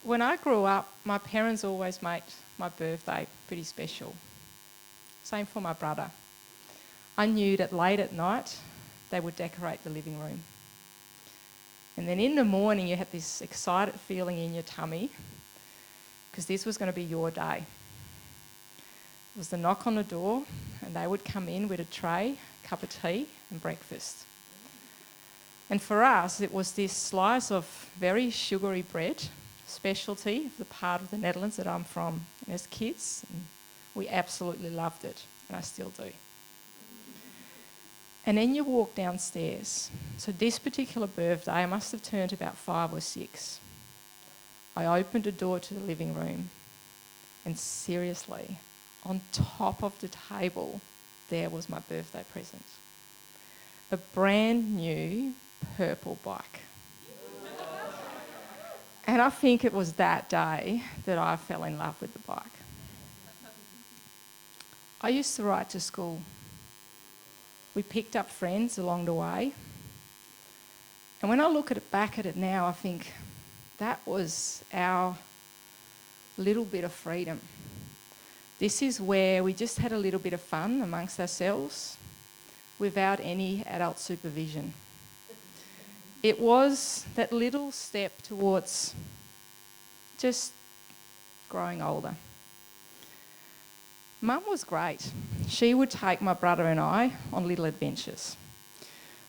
When I grew up, my parents always made my birthday pretty special. Same for my brother. I knew that late at night, they would decorate the living room. And then in the morning, you had this excited feeling in your tummy because this was going to be your day. It was the knock on the door, and they would come in with a tray, cup of tea, and breakfast. And for us, it was this slice of very sugary bread, specialty of the part of the Netherlands that I'm from. And as kids, we absolutely loved it, and I still do. And then you walk downstairs. So this particular birthday, I must have turned about 5 or 6. I opened the door to the living room, and seriously, on top of the table, there was my birthday present. A brand new purple bike. And I think it was that day that I fell in love with the bike. I used to ride to school. We picked up friends along the way. And when I look back at it now, I think that was our little bit of freedom. This is where we just had a little bit of fun amongst ourselves without any adult supervision. It was that little step towards just growing older. Mum was great. She would take my brother and I on little adventures.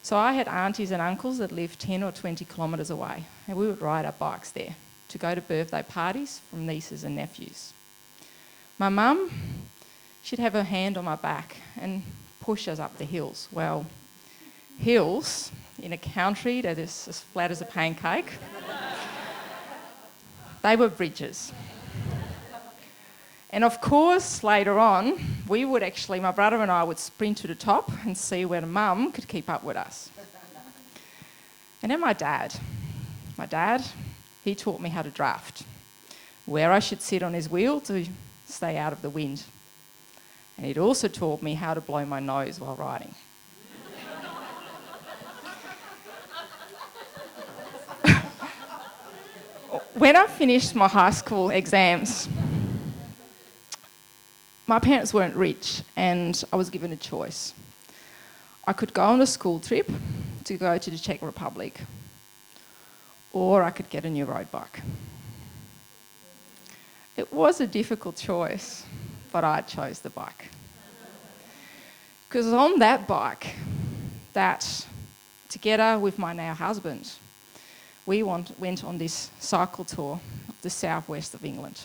So I had aunties and uncles that lived 10 or 20 kilometres away, and we would ride our bikes there to go to birthday parties from nieces and nephews. My mum, she'd have her hand on my back and push us up the hills. Well, hills in a country that is as flat as a pancake, they were bridges. And of course, later on, my brother and I would sprint to the top and see whether Mum could keep up with us. And then my dad, he taught me how to draft, where I should sit on his wheel to stay out of the wind. And he'd also taught me how to blow my nose while riding. When I finished my high school exams, my parents weren't rich, and I was given a choice. I could go on a school trip to go to the Czech Republic, or I could get a new road bike. It was a difficult choice, but I chose the bike. Because on that bike, together with my now husband, we went on this cycle tour of the southwest of England.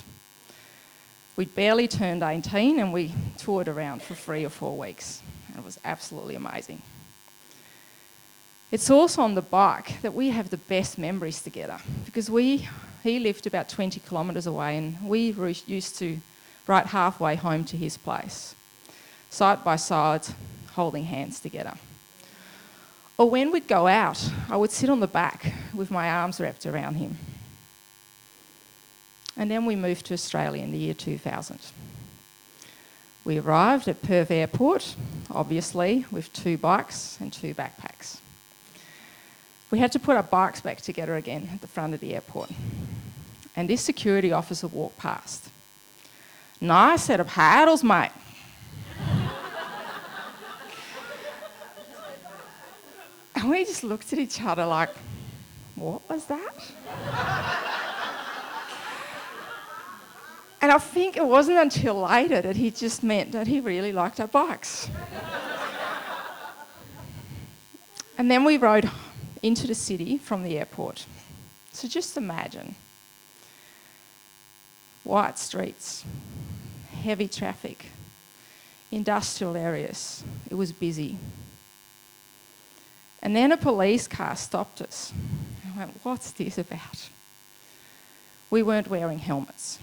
We'd barely turned 18 and we toured around for 3 or 4 weeks. And it was absolutely amazing. It's also on the bike that we have the best memories together, because he lived about 20 kilometres away, and we used to ride halfway home to his place, side by side, holding hands together. Or when we'd go out, I would sit on the back with my arms wrapped around him. And then we moved to Australia in the year 2000. We arrived at Perth Airport, obviously, with 2 bikes and 2 backpacks. We had to put our bikes back together again at the front of the airport. And this security officer walked past. "Nice set of paddles, mate." And we just looked at each other like, what was that? And I think it wasn't until later that he just meant that he really liked our bikes. And then we rode into the city from the airport. So just imagine. White streets, heavy traffic, industrial areas. It was busy. And then a police car stopped us. I went, what's this about? We weren't wearing helmets.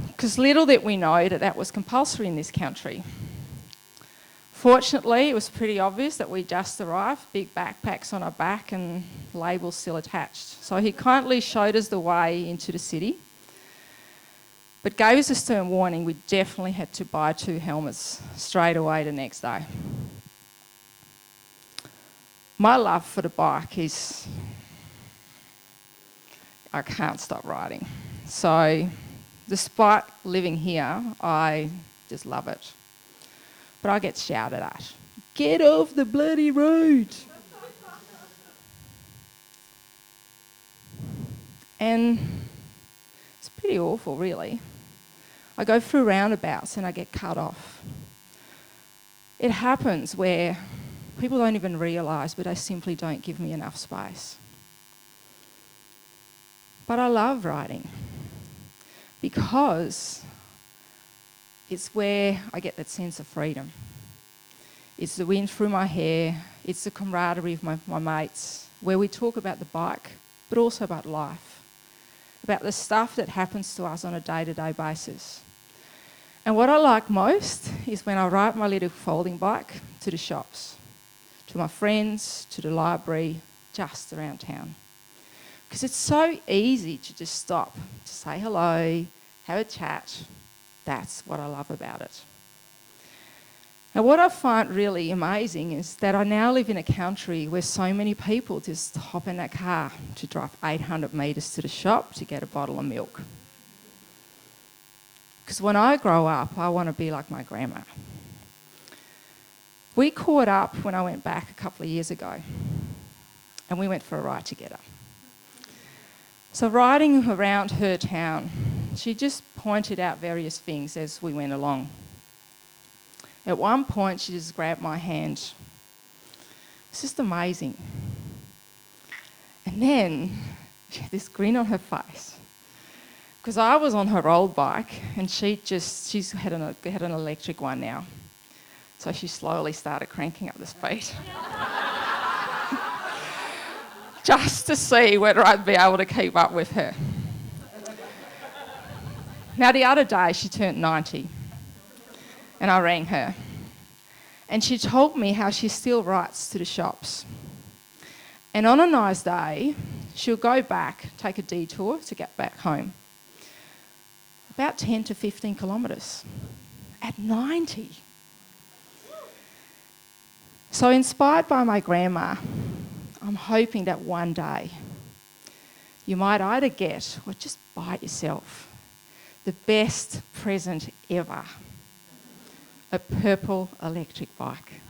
Because little did we know that was compulsory in this country. Fortunately, it was pretty obvious that we just arrived, big backpacks on our back and labels still attached. So he kindly showed us the way into the city, but gave us a stern warning we definitely had to buy 2 helmets straight away the next day. My love for the bike is I can't stop riding. So despite living here, I just love it. But I get shouted at. Get off the bloody road! And it's pretty awful, really. I go through roundabouts and I get cut off. It happens where people don't even realise, but they simply don't give me enough space. But I love riding because it's where I get that sense of freedom. It's the wind through my hair, it's the camaraderie of my mates, where we talk about the bike, but also about life, about the stuff that happens to us on a day-to-day basis. And what I like most is when I ride my little folding bike to the shops, to my friends, to the library, just around town. Because it's so easy to just stop, to say hello, have a chat. That's what I love about it. And what I find really amazing is that I now live in a country where so many people just hop in their car to drive 800 metres to the shop to get a bottle of milk. Because when I grow up, I want to be like my grandma. We caught up when I went back a couple of years ago, and we went for a ride together. So riding around her town, she just pointed out various things as we went along. At one point, she just grabbed my hand. It's just amazing. And then she had this grin on her face. Because I was on her old bike and she's had an electric one now. So she slowly started cranking up the speed. Just to see whether I'd be able to keep up with her. Now the other day she turned 90 and I rang her. And she told me how she still writes to the shops. And on a nice day, she'll go back, take a detour to get back home. About 10 to 15 kilometres at 90. So inspired by my grandma, I'm hoping that one day you might either get, or just buy it yourself, the best present ever, a purple electric bike.